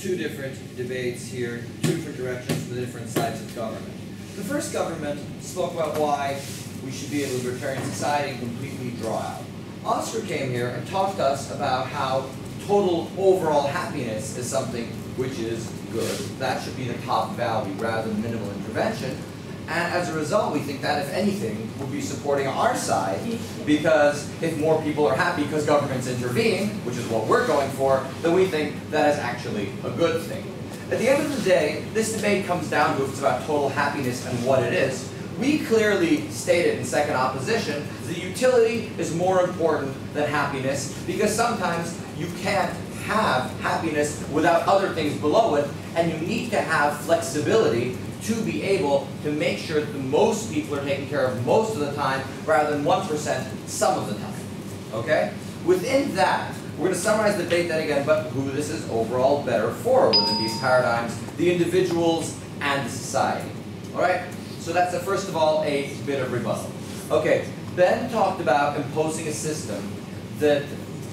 two different debates here, two different directions from the different sides of government. The first government spoke about why we should be a libertarian society and completely draw out. Oscar came here and talked to us about how total overall happiness is something which is good. That should be the top value rather than minimal intervention. And as a result, we think that, if anything, would be supporting our side, because if more people are happy because governments intervene, which is what we're going for, then we think that is actually a good thing. At the end of the day, this debate comes down to if it's about total happiness and what it is. We clearly stated in second opposition that utility is more important than happiness, because sometimes you can't have happiness without other things below it, and you need to have flexibility to be able to make sure that the most people are taken care of most of the time, rather than 1% some of the time. Okay? Within that, we're going to summarize the debate then again, but who this is overall better for within these paradigms, the individuals and the society. Alright? So that's, first of all, a bit of rebuttal. Okay, Ben talked about imposing a system that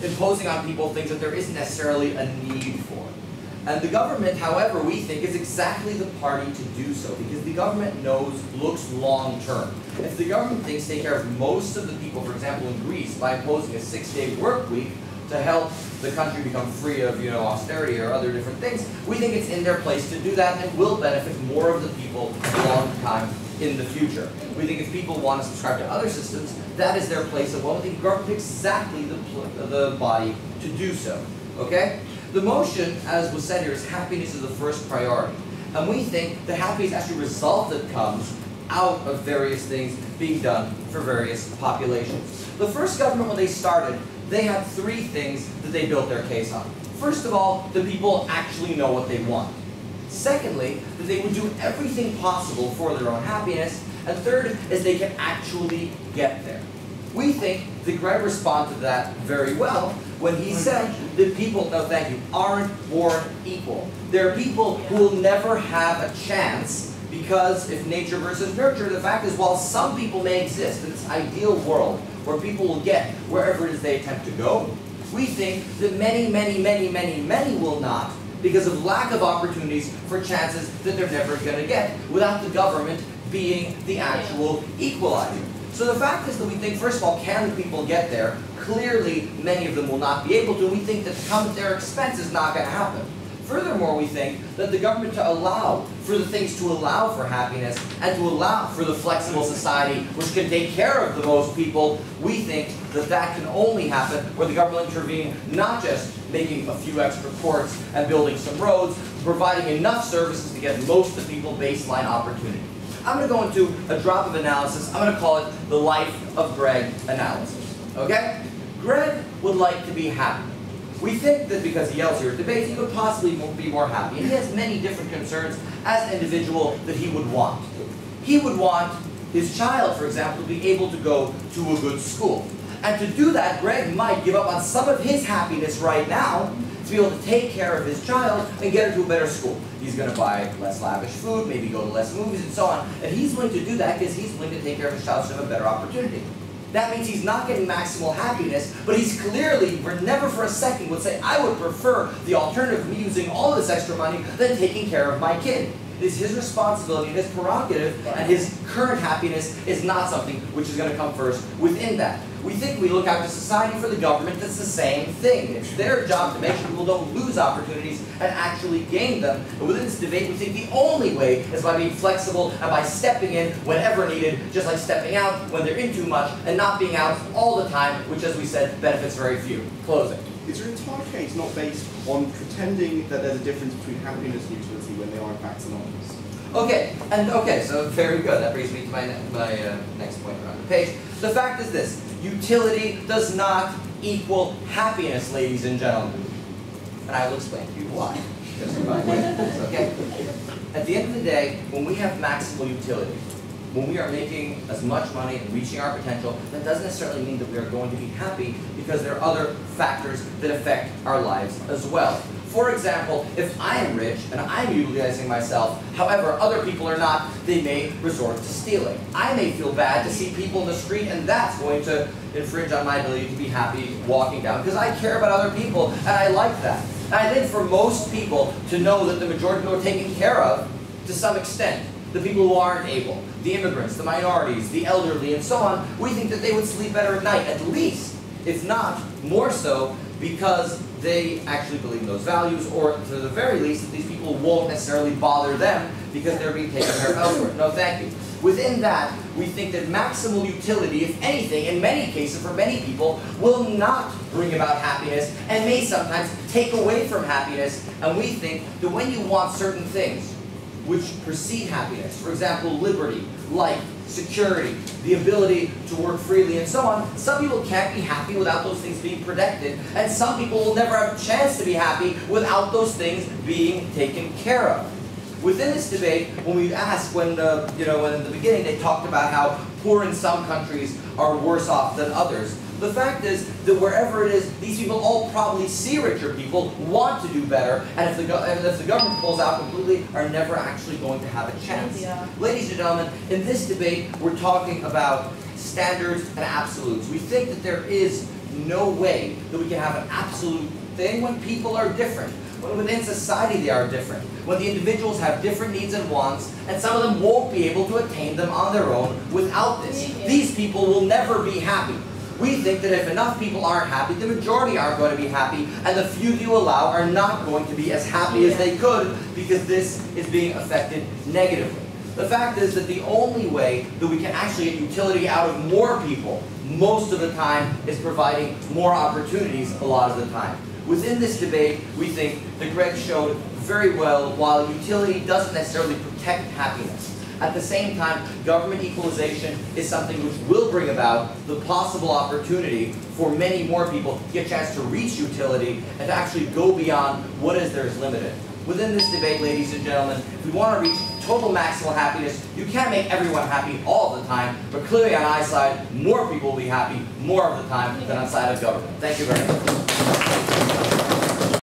imposing on people things that there isn't necessarily a need for. And the government, however, we think is exactly the party to do so, because the government looks long term. If the government thinks take care of most of the people, for example in Greece, by imposing a 6-day work week to help the country become free of austerity or other different things, we think it's in their place to do that and will benefit more of the people a long time in the future. We think if people want to subscribe to other systems, that is their place, and well, the government is exactly the body to do so. Okay? The motion, as was said here, is happiness is the first priority. And we think the happiness is actually a result that comes out of various things being done for various populations. The first government, when they started, they had three things that they built their case on. First of all, the people actually know what they want. Secondly, that they would do everything possible for their own happiness. And third, is they can actually get there. We think that Greg responded to that very well when he said that people, no thank you, aren't born equal. There are people who will never have a chance, because if nature versus nurture, the fact is, while some people may exist in this ideal world where people will get wherever it is they attempt to go, we think that many, many, many, many, many will not, because of lack of opportunities for chances that they're never going to get, without the government being the actual equalizer. So the fact is that we think, first of all, can the people get there? Clearly, many of them will not be able to, and we think that to come at their expense is not going to happen. Furthermore, we think that the government to allow for the things to allow for happiness and to allow for the flexible society which can take care of the most people, we think that that can only happen where the government will intervene, not just making a few extra courts and building some roads, providing enough services to get most of the people baseline opportunity. I'm going to go into a drop of analysis. I'm going to call it the life of Greg analysis. Okay? Greg would like to be happy. We think that because he yells here at debates, he could possibly be more happy. And he has many different concerns as an individual that he would want. He would want his child, for example, to be able to go to a good school. And to do that, Greg might give up on some of his happiness right now to be able to take care of his child and get her to a better school. He's going to buy less lavish food, maybe go to less movies and so on. And he's willing to do that because he's willing to take care of his child to have a better opportunity. That means he's not getting maximal happiness, but he's clearly, never for a second would say, I would prefer the alternative of me using all of this extra money than taking care of my kid. It is his responsibility, his prerogative, and his current happiness is not something which is going to come first within that. We think we look out to society for the government, that's the same thing. It's their job to make sure people don't lose opportunities and actually gain them. And within this debate, we think the only way is by being flexible and by stepping in whenever needed, just like stepping out when they're in too much and not being out all the time, which, as we said, benefits very few. Closing. Is your entire case not based on pretending that there's a difference between happiness and utility when they are in fact synonymous? Okay, so very good. That brings me to my next point around the page. The fact is this: utility does not equal happiness, ladies and gentlemen. And I will explain to you why. Okay? At the end of the day, when we have maximal utility, when we are making as much money and reaching our potential, that doesn't necessarily mean that we are going to be happy, because there are other factors that affect our lives as well. For example, if I am rich and I'm utilizing myself, however, other people are not, they may resort to stealing. I may feel bad to see people in the street, and that's going to infringe on my ability to be happy walking down, because I care about other people and I like that. And I think for most people to know that the majority of people are taken care of to some extent, the people who aren't able, the immigrants, the minorities, the elderly, and so on, we think that they would sleep better at night, at least, if not more so, because they actually believe in those values, or to the very least, that these people won't necessarily bother them because they're being taken care of elsewhere. No, thank you. Within that, we think that maximal utility, if anything, in many cases for many people, will not bring about happiness and may sometimes take away from happiness. And we think that when you want certain things which precede happiness, for example, liberty, life, security, the ability to work freely, and so on, some people can't be happy without those things being protected, and some people will never have a chance to be happy without those things being taken care of. Within this debate, when we asked, when in the beginning they talked about how poor in some countries are worse off than others, the fact is that wherever it is, these people all probably see richer people, want to do better, and if the government pulls out completely, are never actually going to have a chance. Yeah. Ladies and gentlemen, in this debate, we're talking about standards and absolutes. We think that there is no way that we can have an absolute thing when people are different. When within society they are different. When the individuals have different needs and wants, and some of them won't be able to attain them on their own without this. These people will never be happy. We think that if enough people aren't happy, the majority aren't going to be happy, and the few that you allow are not going to be as happy as they could, because this is being affected negatively. The fact is that the only way that we can actually get utility out of more people, most of the time, is providing more opportunities a lot of the time. Within this debate, we think that Greg showed very well, while utility doesn't necessarily protect happiness, at the same time, government equalization is something which will bring about the possible opportunity for many more people to get a chance to reach utility and to actually go beyond what is there is limited. Within this debate, ladies and gentlemen, if we want to reach total maximal happiness, you can't make everyone happy all the time, but clearly on our side, more people will be happy more of the time than on the side of government. Thank you very much.